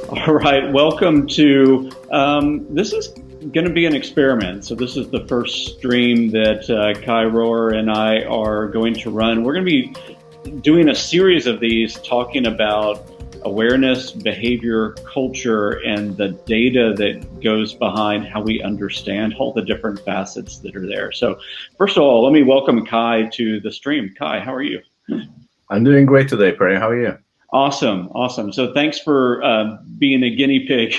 All right, welcome to this is going to be an experiment. So this is the first stream that Kai Rohr and I are going to run. We're going to be doing a series of these talking about awareness, behavior, culture, and the data that goes behind how we understand all the different facets that are there. So first of all, let me welcome Kai to the stream. Kai, how are you? I'm doing great today, Perry. How are you? Awesome, awesome. So thanks for being a guinea pig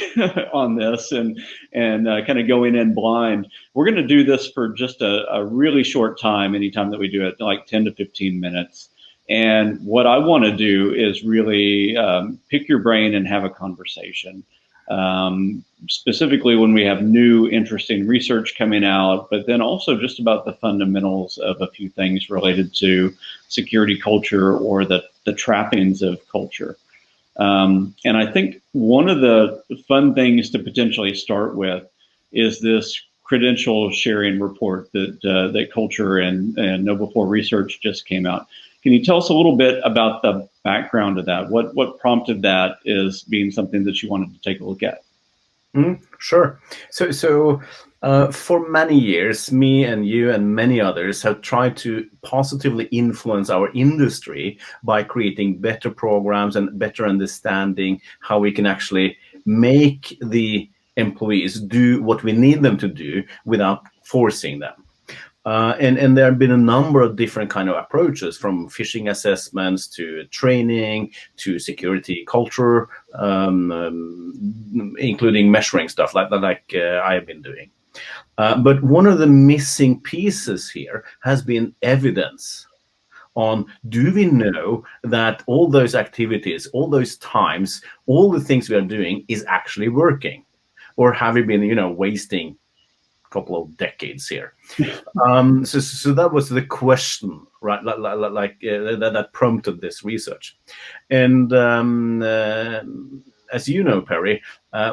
on this and kind of going in blind. We're going to do this for just a really short time. Anytime that we do it, like 10 to 15 minutes. And what I want to do is really pick your brain and have a conversation. Specifically when we have new interesting research coming out, but then also just about the fundamentals of a few things related to security culture or the trappings of culture. And I think one of the fun things to potentially start with is this credential sharing report that Culture and KnowBe4 Research just came out. Can you tell us a little bit about the background of that? What prompted that as being something that you wanted to take a look at? Sure. For many years, me and you and many others have tried to positively influence our industry by creating better programs and better understanding how we can actually make the employees do what we need them to do without forcing them. And there have been a number of different kind of approaches, from phishing assessments to training to security culture, including measuring stuff like I have been doing. But one of the missing pieces here has been evidence on, do we know that all those activities, all those times, all the things we are doing is actually working? Or have we been, wasting couple of decades here? So that was the question, right? That prompted this research. And as you know, Perry,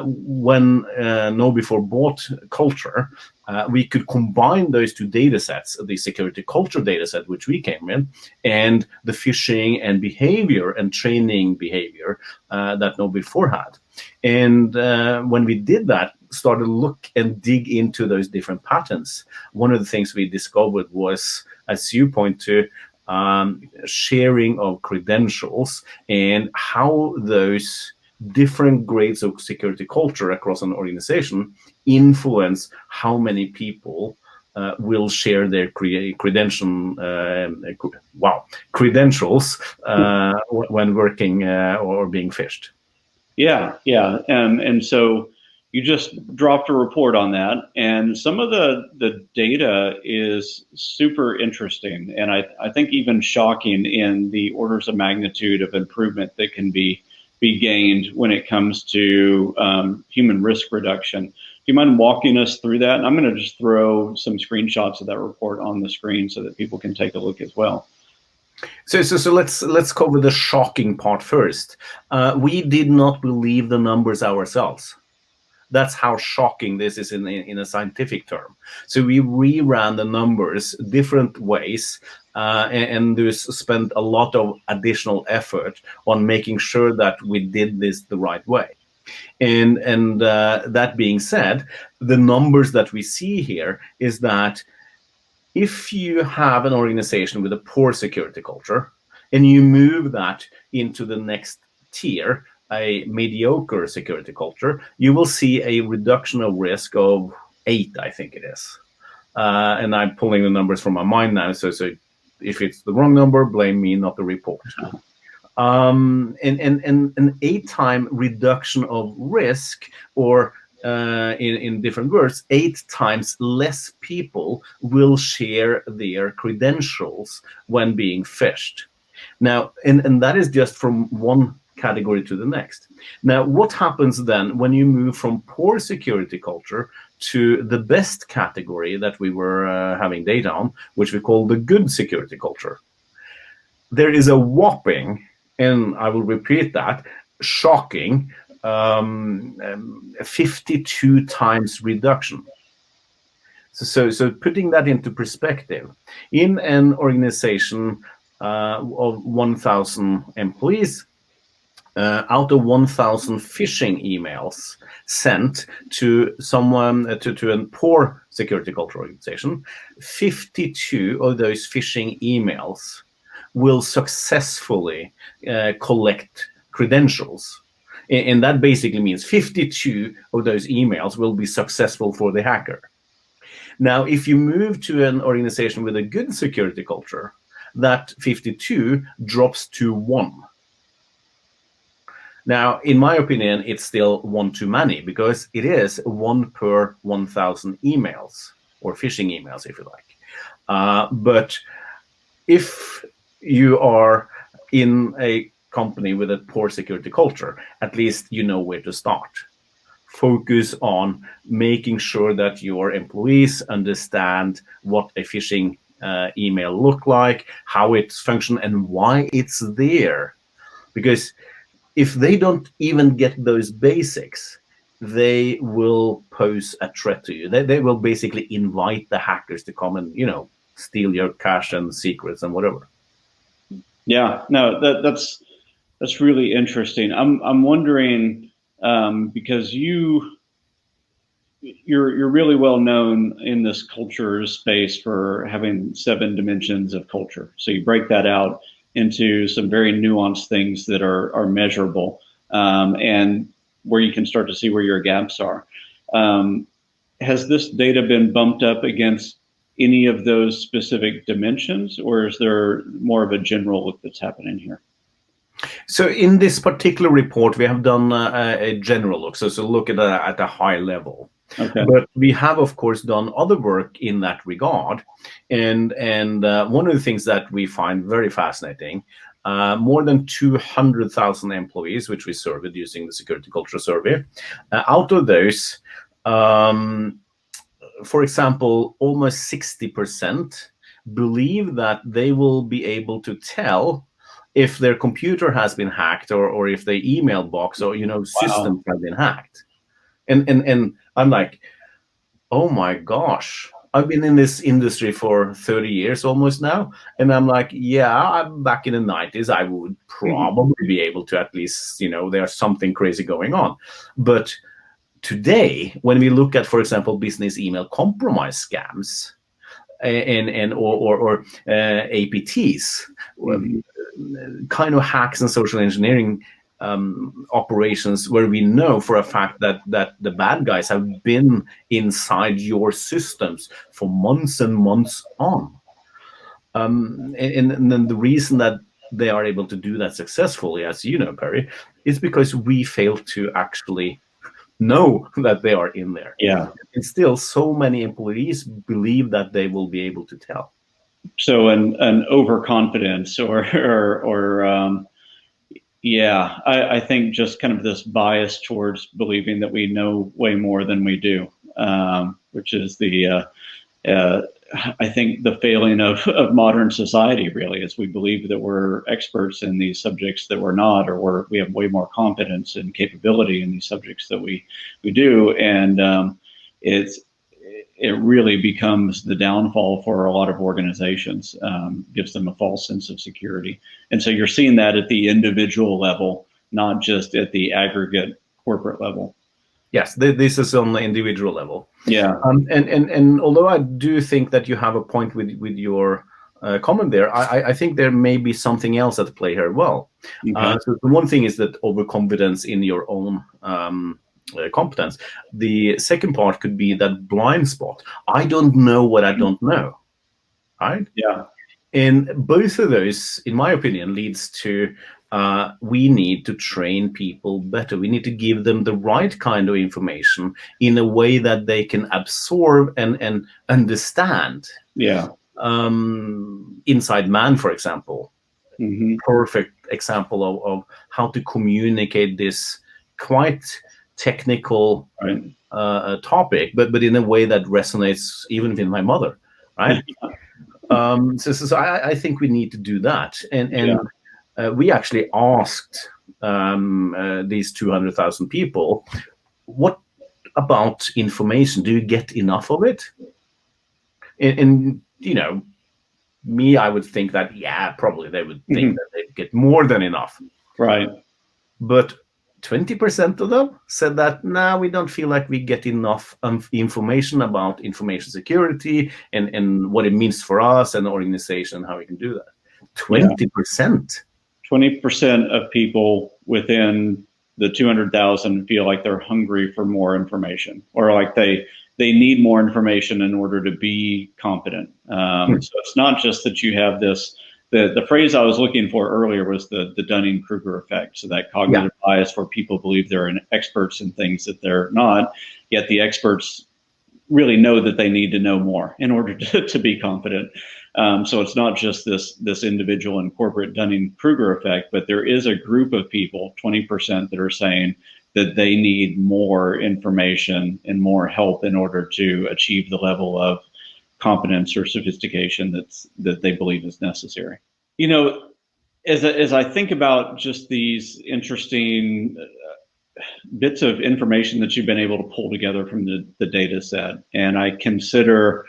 when KnowBe4 bought Culture, we could combine those two data sets, the security culture data set, which we came in, and the phishing and behavior and training behavior that KnowBe4 had. And when we did that, started to look and dig into those different patterns, one of the things we discovered was, as you point to, sharing of credentials and how those different grades of security culture across an organization influence how many people will share their credentials when working or being phished. Yeah. And so you just dropped a report on that, and some of the data is super interesting, and I think even shocking in the orders of magnitude of improvement that can be gained when it comes to human risk reduction. Do you mind walking us through that? And I'm going to just throw some screenshots of that report on the screen so that people can take a look as well. So let's cover the shocking part first. We did not believe the numbers ourselves. That's how shocking this is in a scientific term. So we reran the numbers different ways, and spent a lot of additional effort on making sure that we did this the right way. And that being said, the numbers that we see here is that if you have an organization with a poor security culture and you move that into the next tier, a mediocre security culture, you will see a reduction of risk of 8, I think it is. And I'm pulling the numbers from my mind now, so if it's the wrong number, blame me, not the report. And an 8-time reduction of risk, or in different words, 8 times less people will share their credentials when being phished. Now, and that is just from one category to the next. Now, what happens then when you move from poor security culture to the best category that we were having data on, which we call the good security culture? There is a whopping, and I will repeat that, shocking 52 times reduction. So putting that into perspective, in an organization of 1,000 employees, out of 1,000 phishing emails sent to someone to a poor security culture organization, 52 of those phishing emails will successfully collect credentials. And that basically means 52 of those emails will be successful for the hacker. Now, if you move to an organization with a good security culture, that 52 drops to 1. Now, in my opinion, it's still one too many, because it is 1 per 1,000 emails, or phishing emails, if you like. But if you are in a company with a poor security culture, at least you know where to start. Focus on making sure that your employees understand what a phishing email look like, how it's function, and why it's there. Because if they don't even get those basics, they will pose a threat to you. They will basically invite the hackers to come and, steal your cash and secrets and whatever. Yeah, no, that's really interesting. I'm wondering, because you're really well known in this culture space for having 7 dimensions of culture. So you break that out into some very nuanced things that are measurable, and where you can start to see where your gaps are. Has this data been bumped up against any of those specific dimensions, or is there more of a general look that's happening here? So in this particular report, we have done a general look, so look at a high level. Okay. But we have, of course, done other work in that regard, and one of the things that we find very fascinating, more than 200,000 employees, which we surveyed using the Security Culture Survey. Out of those, for example, almost 60% believe that they will be able to tell if their computer has been hacked, or if their email box or systems have been hacked. And I'm like, oh my gosh, I've been in this industry for 30 years almost now, and I'm like, yeah, back in the 90s, I would probably be able to at least, there's something crazy going on. But today, when we look at, for example, business email compromise scams or APTs, kind of hacks and social engineering operations, where we know for a fact that the bad guys have been inside your systems for months and months on. And then the reason that they are able to do that successfully, as you know, Perry, is because we fail to actually know that they are in there. Yeah. And still, so many employees believe that they will be able to tell. So an overconfidence, I think just kind of this bias towards believing that we know way more than we do, which is I think the failing of modern society, really, is we believe that we're experts in these subjects that we're not, or we have way more competence and capability in these subjects that we do, and it really becomes the downfall for a lot of organizations, gives them a false sense of security. And so you're seeing that at the individual level, not just at the aggregate corporate level. Yes, this is on the individual level. Yeah. And although I do think that you have a point with your comment there, I think there may be something else at play here. Well, okay. So the one thing is that overconfidence in your own competence. The second part could be that blind spot. I don't know what I don't know, right? Yeah. And both of those, in my opinion, leads to we need to train people better. We need to give them the right kind of information in a way that they can absorb and understand. Yeah. Inside Man, for example, perfect example of how to communicate this quite technical topic, but in a way that resonates even with my mother, right? So I think we need to do that, and we actually asked these 200,000 people, what about information? Do you get enough of it? And me, I would think that probably they would think that they get more than enough. Right. but 20% of them said that, nah, we don't feel like we get enough information about information security and what it means for us and the organization, how we can do that. 20%. 20% of people within the 200,000 feel like they're hungry for more information, or like they need more information in order to be competent. So it's not just that you have this. The phrase I was looking for earlier was the Dunning-Kruger effect. So that cognitive bias where people believe they're experts in things that they're not, yet the experts really know that they need to know more in order to be confident. So it's not just this individual and corporate Dunning-Kruger effect, but there is a group of people, 20%, that are saying that they need more information and more help in order to achieve the level of competence or sophistication that they believe is necessary. You know, as I think about just these interesting bits of information that you've been able to pull together from the data set, and I consider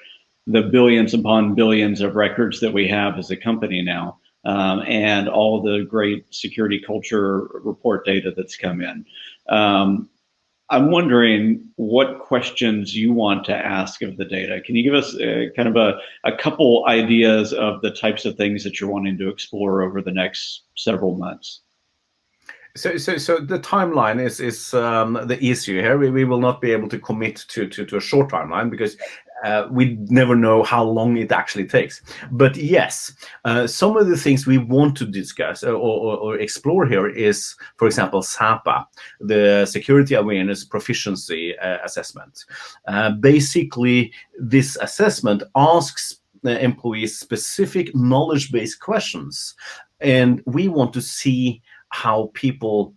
the billions upon billions of records that we have as a company now, and all the great security culture report data that's come in. I'm wondering what questions you want to ask of the data. Can you give us kind of a couple ideas of the types of things that you're wanting to explore over the next several months? So the timeline is the issue here. We will not be able to commit to a short timeline because we never know how long it actually takes. But yes, some of the things we want to discuss or explore here is, for example, SAPA, the Security Awareness Proficiency Assessment. Basically, this assessment asks the employees specific knowledge-based questions, and we want to see how people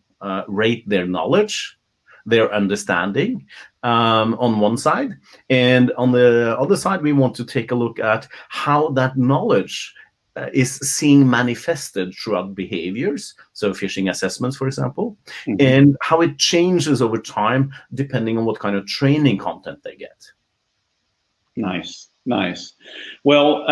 rate their knowledge, their understanding on one side, and on the other side we want to take a look at how that knowledge is seen manifested throughout behaviors, so phishing assessments, for example, and how it changes over time depending on what kind of training content they get. Nice. Well,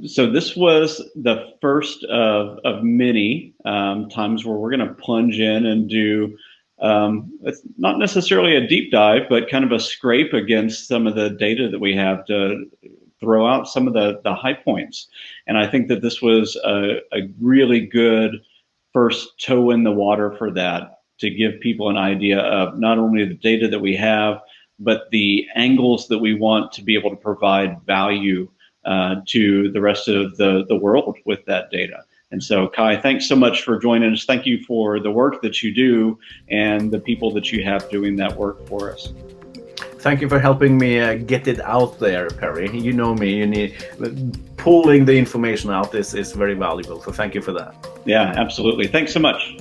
so this was the first of many times where we're going to plunge in and do it's not necessarily a deep dive, but kind of a scrape against some of the data that we have to throw out some of the high points. And I think that this was a really good first toe in the water for that, to give people an idea of not only the data that we have, but the angles that we want to be able to provide value to the rest of the world with that data. And so, Kai, thanks so much for joining us. Thank you for the work that you do and the people that you have doing that work for us. Thank you for helping me get it out there, Perry. You know me, you need pulling the information out is very valuable. So thank you for that. Yeah, absolutely. Thanks so much.